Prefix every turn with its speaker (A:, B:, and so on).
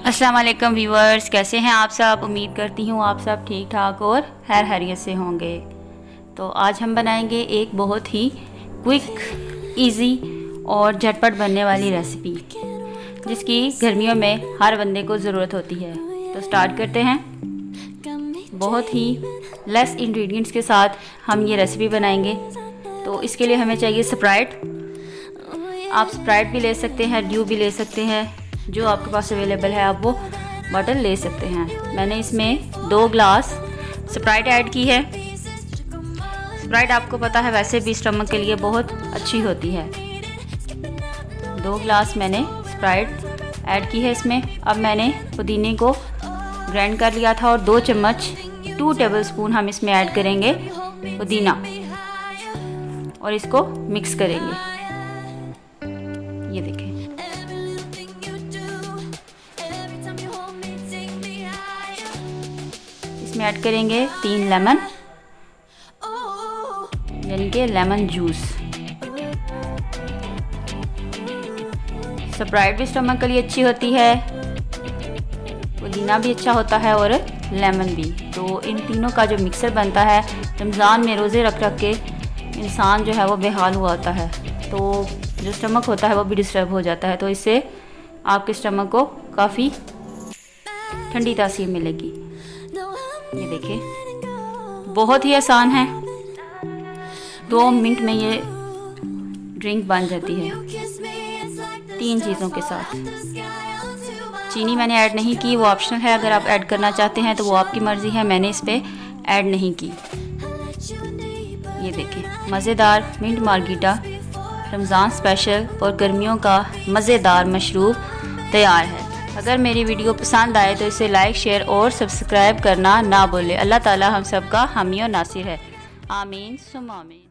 A: अस्सलाम वालेकुम व्यूअर्स, कैसे हैं आप सब। उम्मीद करती हूँ आप सब ठीक ठाक और खैर खैरियत से होंगे। तो आज हम बनाएंगे एक बहुत ही क्विक, इजी और झटपट बनने वाली रेसिपी जिसकी गर्मियों में हर बंदे को ज़रूरत होती है। तो स्टार्ट करते हैं। बहुत ही लेस इंग्रेडिएंट्स के साथ हम ये रेसिपी बनाएंगे। तो इसके लिए हमें चाहिए स्प्राइट। आप स्प्राइट भी ले सकते हैं, ड्यू भी ले सकते हैं, जो आपके पास अवेलेबल है आप वो बॉटल ले सकते हैं। मैंने इसमें 2 ग्लास स्प्राइट ऐड की है। स्प्राइट आपको पता है वैसे भी स्टमक के लिए बहुत अच्छी होती है। 2 ग्लास मैंने स्प्राइट ऐड की है इसमें। अब मैंने पुदीने को ग्राइंड कर लिया था और 2 चम्मच 2 टेबलस्पून हम इसमें ऐड करेंगे पुदीना और इसको मिक्स करेंगे। ये देखें, इसमें ऐड करेंगे 3 लेमन, यानी कि लेमन जूस। स्प्राइट भी स्टमक के लिए अच्छी होती है, पुदीना भी अच्छा होता है और लेमन भी। तो इन तीनों का जो मिक्सर बनता है, रमज़ान में रोज़े रख रख के इंसान जो है वो बेहाल हुआ होता है, तो जो स्टमक होता है वो भी डिस्टर्ब हो जाता है। तो इससे आपके स्टमक को काफ़ी ठंडी तासीर मिलेगी। ये देखिए, बहुत ही आसान है, 2 मिनट में ये ड्रिंक बन जाती है 3 चीज़ों के साथ। चीनी मैंने ऐड नहीं की, वो ऑप्शनल है। अगर आप ऐड करना चाहते हैं तो वो आपकी मर्ज़ी है, मैंने इस पर ऐड नहीं की। ये देखिए, मज़ेदार मिंट मार्गरीटा रमज़ान स्पेशल और गर्मियों का मज़ेदार मशरूब तैयार है। अगर मेरी वीडियो पसंद आए तो इसे लाइक, शेयर और सब्सक्राइब करना ना भूलें। अल्लाह ताला हम सब का हामी और नासिर है। आमीन सुम्मा आमीन।